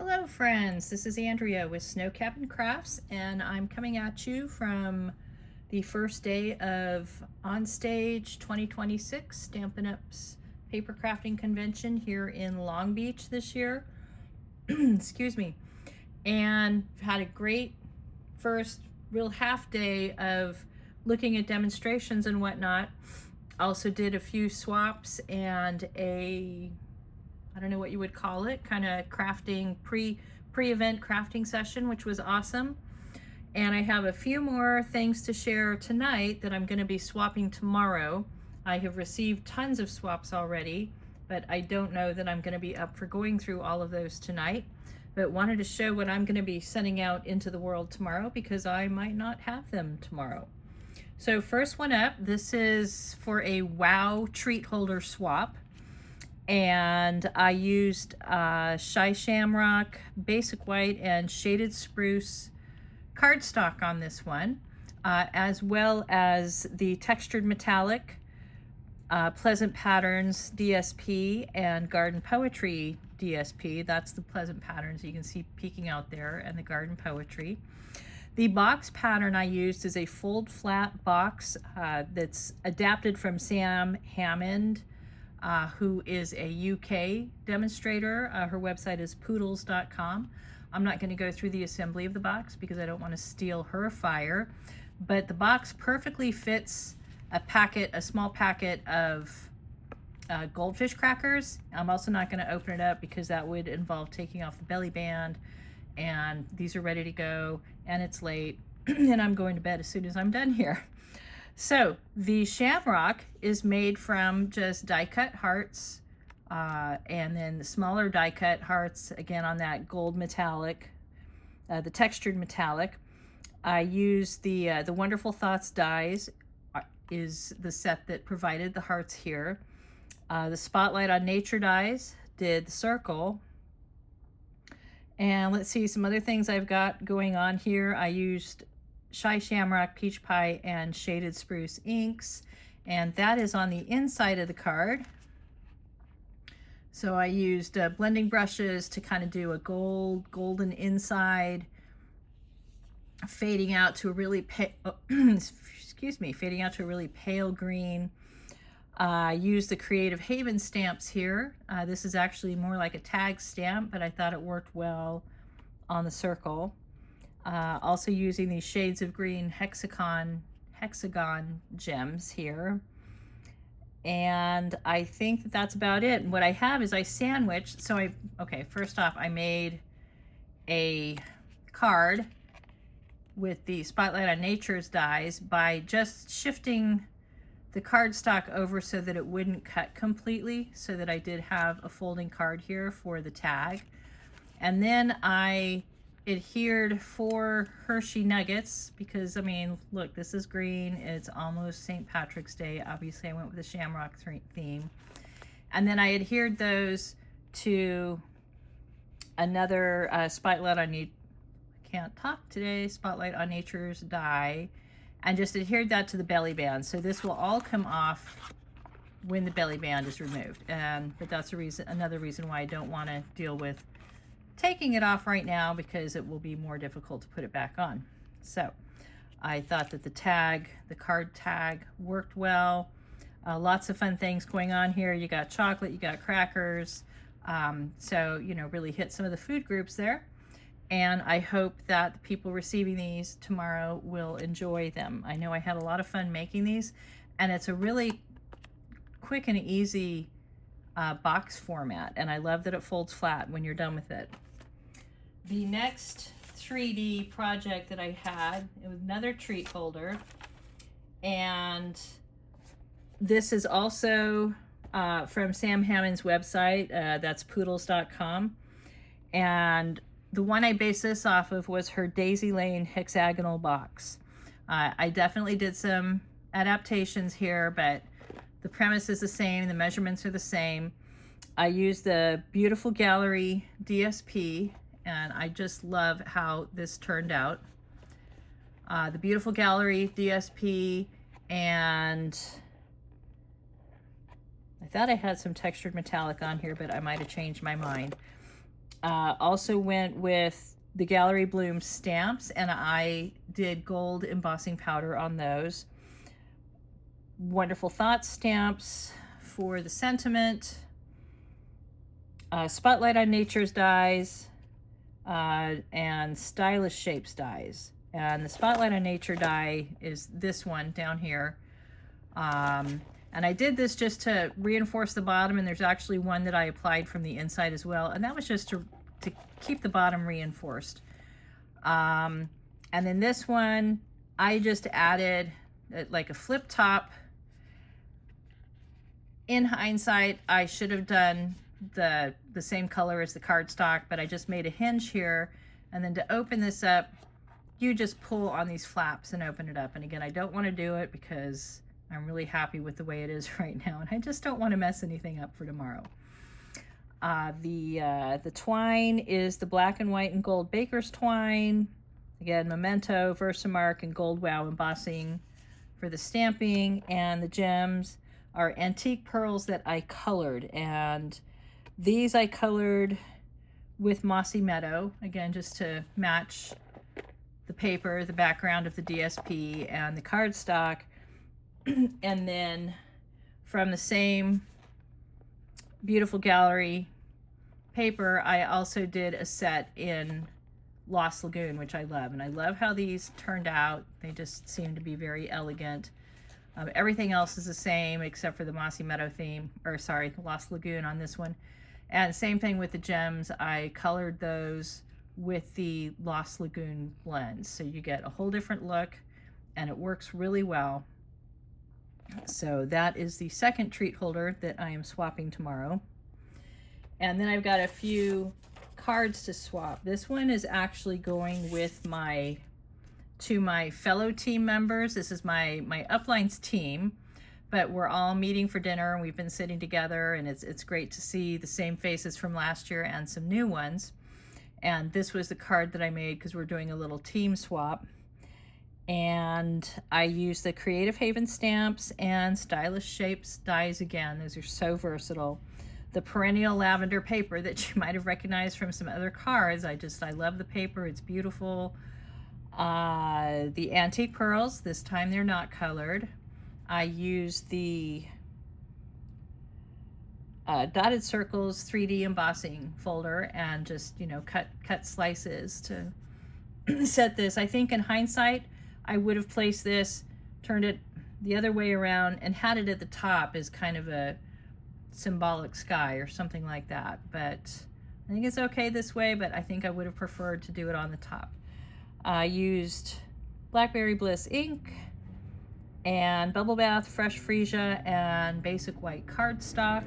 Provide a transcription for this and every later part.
Hello friends, this is Andrea with Snow Cabin Crafts, and I'm coming at you from the first day of OnStage 2026 Stampin' Up's paper crafting convention here in Long Beach this year. Excuse me. And had a great first real half day of looking at demonstrations and whatnot. Also did a few swaps and I don't know what you would call it, kind of crafting, pre-event crafting session, which was awesome. And I have a few more things to share tonight that I'm going to be swapping tomorrow. I have received tons of swaps already, but I don't know that I'm going to be up for going through all of those tonight. But wanted to show what I'm going to be sending out into the world tomorrow because I might not have them tomorrow. So first one up, this is for a WOW treat holder swap. And I used Shy Shamrock, Basic White, and Shaded Spruce cardstock on this one, as well as the Textured Metallic, Pleasant Patterns DSP, and Garden Poetry DSP. That's the Pleasant Patterns you can see peeking out there, and the Garden Poetry. The box pattern I used is a fold flat box that's adapted from Sam Hammond, who is a UK demonstrator. Her website is poodles.com. I'm not going to go through the assembly of the box because I don't want to steal her fire, but the box perfectly fits a small packet of goldfish crackers. I'm also not going to open it up because that would involve taking off the belly band, and these are ready to go, and it's late, and I'm going to bed as soon as I'm done here. So the shamrock is made from just die cut hearts, and then the smaller die cut hearts again on that gold metallic, the textured metallic. I used the Wonderful Thoughts dies is the set that provided the hearts here. The Spotlight on Nature dies did the circle. And let's see some other things I've got going on here. I used Shy Shamrock, Peach Pie, and Shaded Spruce inks, and that is on the inside of the card. So I used blending brushes to kind of do a golden inside, fading out to a really fading out to a really pale green. I used the Creative Haven stamps here. This is actually more like a tag stamp, but I thought it worked well on the circle. Also using these shades of green hexagon gems here. And I think that that's about it. And what I have is I sandwiched. So first off, I made a card with the Spotlight on Nature's dies by just shifting the cardstock over so that it wouldn't cut completely, so that I did have a folding card here for the tag. And then I adhered 4 Hershey nuggets because, I mean, look, this is green. It's almost St. Patrick's Day. Obviously, I went with the shamrock theme. And then I adhered those to another Spotlight on Nature's die, and just adhered that to the belly band. So this will all come off when the belly band is removed. But that's another reason why I don't want to deal with taking it off right now, because it will be more difficult to put it back on. So I thought that the card tag worked well. Lots of fun things going on here. You got chocolate, you got crackers. So, really hit some of the food groups there. And I hope that the people receiving these tomorrow will enjoy them. I know I had a lot of fun making these, and it's a really quick and easy box format, and I love that it folds flat when you're done with it. The next 3D project that I had, it was another treat holder, and this is also from Sam Hammond's website. That's poodles.com, and the one I based this off of was her Daisy Lane hexagonal box. I definitely did some adaptations here, but the premise is the same, the measurements are the same. I used the Beautiful Gallery DSP, and I just love how this turned out. The Beautiful Gallery DSP, and I thought I had some textured metallic on here, but I might have changed my mind. Also went with the Gallery Bloom stamps, and I did gold embossing powder on those. Wonderful Thoughts stamps for the sentiment. Spotlight on Nature's dies, and Stylish Shapes dies. And the Spotlight on Nature die is this one down here. And I did this just to reinforce the bottom, and there's actually one that I applied from the inside as well, and that was just to keep the bottom reinforced. And then this one, I just added like a flip top. In hindsight, I should have done the same color as the cardstock, but I just made a hinge here, and then to open this up, you just pull on these flaps and open it up. And again, I don't want to do it because I'm really happy with the way it is right now, and I just don't want to mess anything up for tomorrow. The twine is the black and white and gold baker's twine. Again, Memento, Versamark, and Gold Wow embossing for the stamping. And the gems are antique pearls that I colored. And these I colored with Mossy Meadow, again, just to match the paper, the background of the DSP, and the cardstock. And then from the same beautiful gallery paper, I also did a set in Lost Lagoon, which I love. And I love how these turned out. They just seem to be very elegant. Everything else is the same except for the Mossy Meadow theme, or sorry, Lost Lagoon on this one. And same thing with the gems. I colored those with the Lost Lagoon blends. So you get a whole different look, and it works really well. So that is the second treat holder that I am swapping tomorrow. And then I've got a few cards to swap. This one is actually going with my fellow team members. This is my Uplines team, but we're all meeting for dinner, and we've been sitting together, and it's great to see the same faces from last year and some new ones. And this was the card that I made because we're doing a little team swap. And I used the Creative Haven stamps and Stylish Shapes dies again. Those are so versatile. The Perennial Lavender paper that you might have recognized from some other cards. I love the paper. It's beautiful. The Antique Pearls. This time they're not colored. I used the Dotted Circles 3D embossing folder and just, cut slices to set this. I think in hindsight, I would have placed this, turned it the other way around, and had it at the top as kind of a symbolic sky or something like that. But I think it's okay this way, but I think I would have preferred to do it on the top. I used Blackberry Bliss ink and Bubble Bath Fresh Freesia and basic white cardstock,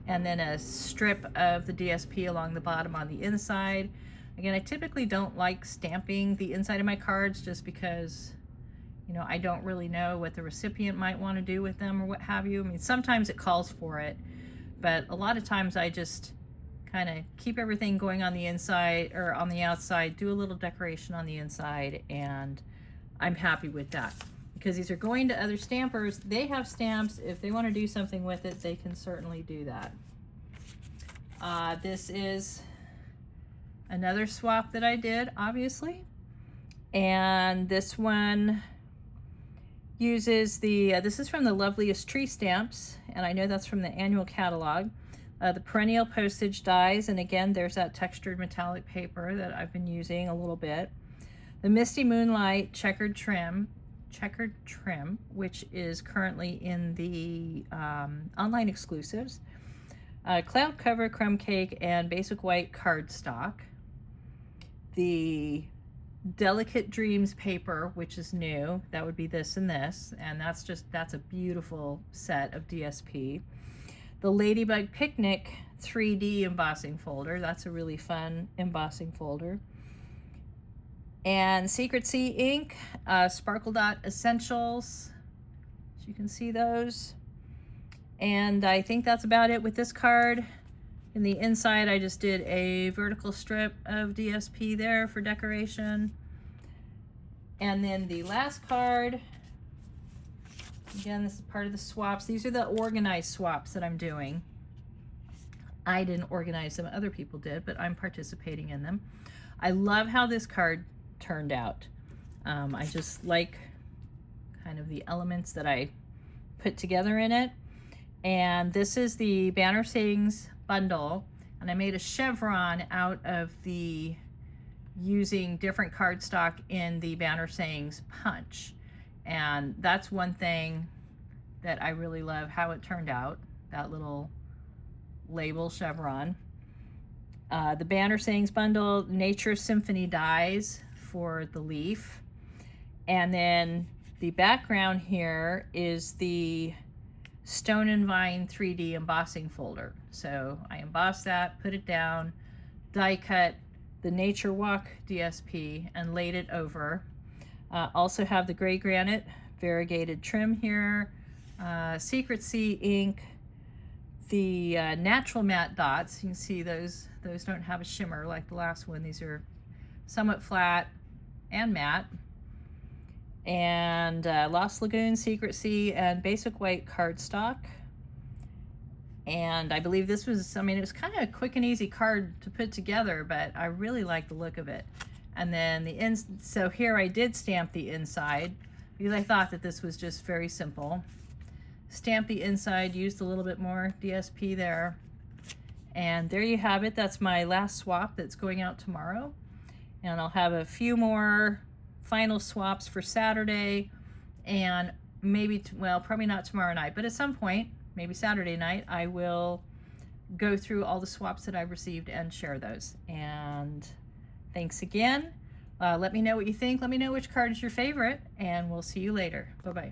and then a strip of the DSP along the bottom on the inside. Again, I typically don't like stamping the inside of my cards just because, I don't really know what the recipient might want to do with them or what have you. I mean, sometimes it calls for it, but a lot of times I just kind of keep everything going on the inside or on the outside, do a little decoration on the inside, and I'm happy with that. Because these are going to other stampers. They have stamps. If they want to do something with it, they can certainly do that. This is another swap that I did, obviously. And this one uses this is from the Loveliest Tree Stamps, and I know that's from the annual catalog. The Perennial Postage dies, and again, there's that textured metallic paper that I've been using a little bit. The Misty Moonlight Checkered Trim, which is currently in the online exclusives. Cloud Cover Crumb Cake and Basic White Cardstock. The Delicate Dreams paper, which is new, that would be this and this, and that's a beautiful set of DSP. The Ladybug Picnic 3D embossing folder, that's a really fun embossing folder. And Secret Sea ink, Sparkle Dot Essentials, so you can see those. And I think that's about it with this card. In the inside, I just did a vertical strip of DSP there for decoration. And then the last card, again, this is part of the swaps. These are the organized swaps that I'm doing. I didn't organize them, other people did, but I'm participating in them. I love how this card turned out. I just like kind of the elements that I put together in it. And this is the Banner Sayings bundle, and I made a chevron out of the using different cardstock in the Banner Sayings punch. And that's one thing that I really love how it turned out, that little label chevron. The Banner Sayings bundle, Nature Symphony dies for the leaf. And then the background here is the Stone and Vine 3D embossing folder. So I embossed that, put it down, die cut the Nature Walk DSP and laid it over. Also have the gray granite variegated trim here, Secret Sea ink, the natural matte dots. You can see those don't have a shimmer like the last one. These are somewhat flat and matte. And Lost Lagoon, Secret Sea, and basic white cardstock. And I believe this was, I mean, it was kind of a quick and easy card to put together, but I really like the look of it. And then so here I did stamp the inside because I thought that this was just very simple. Stamp the inside, used a little bit more DSP there. And there you have it. That's my last swap that's going out tomorrow. And I'll have a few more final swaps for Saturday, and maybe, well, probably not tomorrow night, but at some point, maybe Saturday night, I will go through all the swaps that I've received and share those. And thanks again. Let me know what you think. Let me know which card is your favorite, and we'll see you later. Bye-bye.